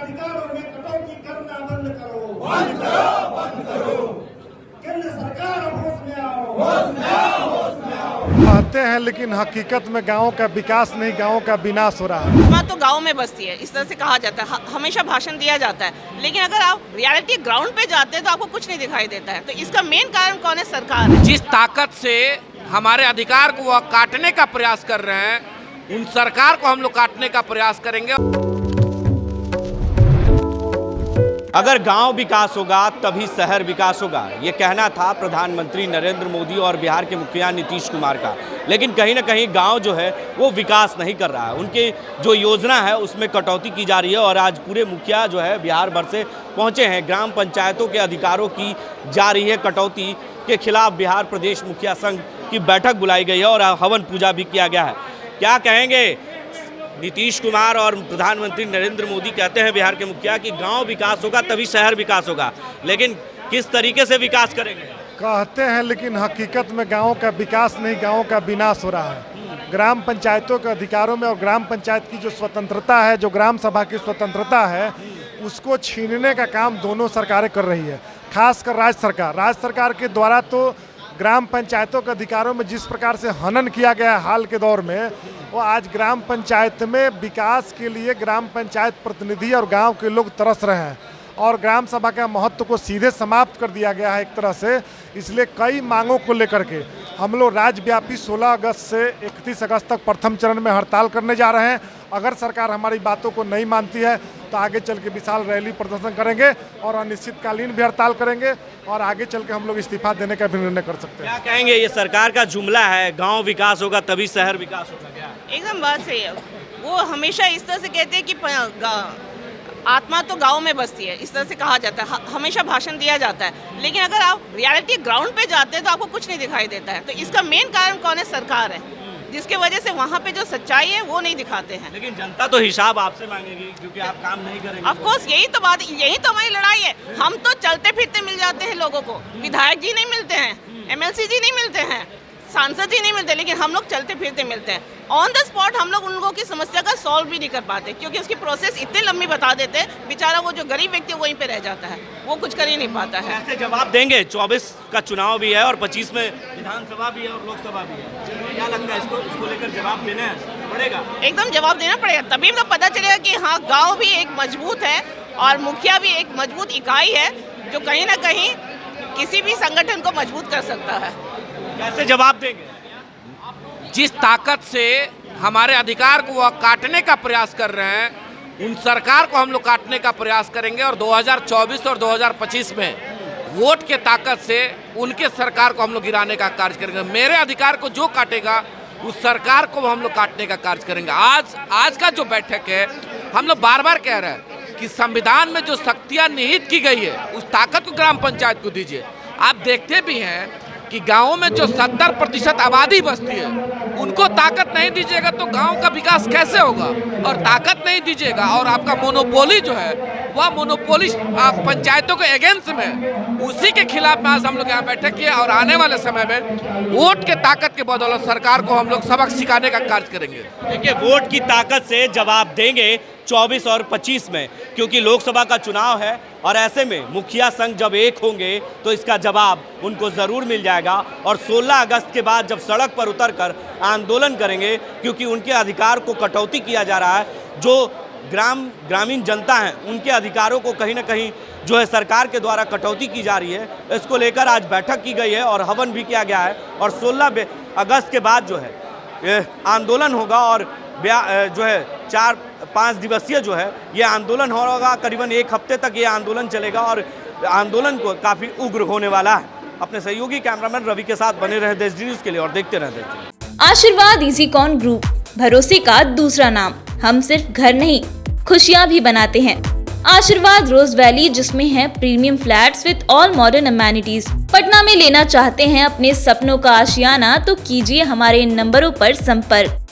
अधिकारों में कटौती करना बंद करो, बंद करो, बंद करो। केंद्र सरकार होश में आओ, होश में आओ, होश में आओ। कहते हैं लेकिन हकीकत में गाँव का विकास नहीं, गाँव का विनाश हो रहा है। आत्मा तो गांव में बसती है, इस तरह से कहा जाता है, हमेशा भाषण दिया जाता है, लेकिन अगर आप रियलिटी ग्राउंड पे जाते हैं तो आपको कुछ नहीं दिखाई देता है। तो इसका मेन कारण कौन है? सरकार है। जिस ताकत से हमारे अधिकार को वह काटने का प्रयास कर रहे हैं, उन सरकार को हम लोग काटने का प्रयास करेंगे। अगर गांव विकास होगा तभी शहर विकास होगा, ये कहना था प्रधानमंत्री नरेंद्र मोदी और बिहार के मुखिया नीतीश कुमार का। लेकिन कहीं ना कहीं गांव जो है वो विकास नहीं कर रहा है। उनकी जो योजना है उसमें कटौती की जा रही है। और आज पूरे मुखिया जो है बिहार भर से पहुंचे हैं। ग्राम पंचायतों के अधिकारों की जा रही है कटौती के खिलाफ बिहार प्रदेश मुखिया संघ की बैठक बुलाई गई है और हवन पूजा भी किया गया है। क्या कहेंगे नीतीश कुमार और प्रधानमंत्री नरेंद्र मोदी? कहते हैं बिहार के मुखिया कि गांव विकास होगा तभी शहर विकास होगा, लेकिन किस तरीके से विकास करेंगे? कहते हैं लेकिन हकीकत में गाँव का विकास नहीं, गाँव का विनाश हो रहा है। ग्राम पंचायतों के अधिकारों में और ग्राम पंचायत की जो स्वतंत्रता है, जो ग्राम सभा की स्वतंत्रता है, उसको छीनने का काम दोनों सरकारें कर रही है। खासकर राज्य सरकार के द्वारा तो ग्राम पंचायतों के अधिकारों में जिस प्रकार से हनन किया गया है हाल के दौर में, वो आज ग्राम पंचायत में विकास के लिए ग्राम पंचायत प्रतिनिधि और गांव के लोग तरस रहे हैं और ग्राम सभा का महत्व को सीधे समाप्त कर दिया गया है एक तरह से। इसलिए कई मांगों को लेकर के हम लोग राज्यव्यापी 16 अगस्त से 31 अगस्त तक प्रथम चरण में हड़ताल करने जा रहे हैं। अगर सरकार हमारी बातों को नहीं मानती है तो आगे चल के विशाल रैली प्रदर्शन करेंगे और अनिश्चितकालीन भी हड़ताल करेंगे और आगे चल के हम लोग इस्तीफा देने का भी निर्णय कर सकते हैं। क्या कहेंगे, ये सरकार का जुमला है गांव विकास होगा तभी शहर विकास होगा, क्या? एकदम बात सही है। वो हमेशा इस तरह से कहते हैं कि आत्मा तो गांव में बसती है, इस तरह से कहा जाता है, हमेशा भाषण दिया जाता है, लेकिन अगर आप रियलिटी ग्राउंड पे जाते हैं तो आपको कुछ नहीं दिखाई देता है। तो इसका मेन कारण कौन है? सरकार है, जिसके वजह से वहाँ पे जो सच्चाई है वो नहीं दिखाते हैं। लेकिन जनता तो हिसाब आपसे मांगेगी क्योंकि आप काम नहीं करेंगे। ऑफ कोर्स यही तो बात, यही तो हमारी लड़ाई है। हम तो चलते फिरते मिल जाते हैं लोगों को, विधायक जी नहीं मिलते हैं, एमएलसी जी नहीं मिलते हैं, सांसद जी नहीं मिलते, लेकिन हम लोग चलते फिरते मिलते हैं। ऑन द स्पॉट हम लोग उन लोगों की समस्या का सॉल्व भी नहीं कर पाते क्योंकि उसकी प्रोसेस इतनी लंबी बता देते हैं, बेचारा वो जो गरीब व्यक्ति वहीं पे रह जाता है, वो कुछ कर ही नहीं पाता है। ऐसे जवाब देंगे? 24 का चुनाव भी है और 25 में विधानसभा भी है और लोकसभा भी है। क्या लगता है इसको लेकर जवाब देना पड़ेगा? एकदम जवाब देना पड़ेगा, तभी तो पता चलेगा कि हाँ गाँव भी एक मजबूत है और मुखिया भी एक मजबूत इकाई है जो कहीं ना कहीं किसी भी संगठन को मजबूत कर सकता है। कैसे जवाब देंगे? जिस ताकत से हमारे अधिकार को वह काटने का प्रयास कर रहे हैं, उन सरकार को हम लोग काटने का प्रयास करेंगे। और 2024 और 2025 में वोट के ताकत से उनके सरकार को हम लोग गिराने का कार्य करेंगे। मेरे अधिकार को जो काटेगा उस सरकार को हम लोग काटने का कार्य करेंगे। आज का जो बैठक है, हम लोग बार बार कह रहे हैं कि संविधान में जो शक्तियाँ निहित की गई है उस ताकत को ग्राम पंचायत को दीजिए। आप देखते भी हैं कि गाँव में जो 70% आबादी बसती है उनको ताकत नहीं दीजिएगा तो गांव का विकास कैसे होगा? और ताकत नहीं दीजिएगा और आपका मोनोपोली जो है वह मोनोपोली पंचायतों के अगेंस्ट में, उसी के खिलाफ में आज हम लोग यहाँ बैठक किए और आने वाले समय में वोट के ताकत के बदौलत सरकार को हम लोग सबक सिखाने का कार्य करेंगे। देखिए, वोट की ताकत से जवाब देंगे 24 और 25 में, क्योंकि लोकसभा का चुनाव है और ऐसे में मुखिया संघ जब एक होंगे तो इसका जवाब उनको ज़रूर मिल जाएगा। और 16 अगस्त के बाद जब सड़क पर उतरकर आंदोलन करेंगे, क्योंकि उनके अधिकार को कटौती किया जा रहा है, जो ग्रामीण जनता है उनके अधिकारों को कहीं ना कहीं जो है सरकार के द्वारा कटौती की जा रही है, इसको लेकर आज बैठक की गई है और हवन भी किया गया है। और 16 अगस्त के बाद जो है आंदोलन होगा और जो है 4-5 दिवसीय जो है ये आंदोलन होगा। करीबन 1 हफ्ते तक ये आंदोलन चलेगा और आंदोलन को काफ़ी उग्र होने वाला है। अपने सहयोगी कैमरामैन रवि के साथ बने रहे देश न्यूज़ के लिए और देखते रहे देश। आशीर्वाद इजीकॉन ग्रुप, भरोसे का दूसरा नाम। हम सिर्फ घर नहीं, खुशियाँ भी बनाते हैं। आशीर्वाद रोज वैली, जिसमें है premium flats with all modern amenities. Patna में लेना चाहते हैं अपने सपनों का आशियाना तो कीजिए हमारे इन नंबरों पर संपर्क।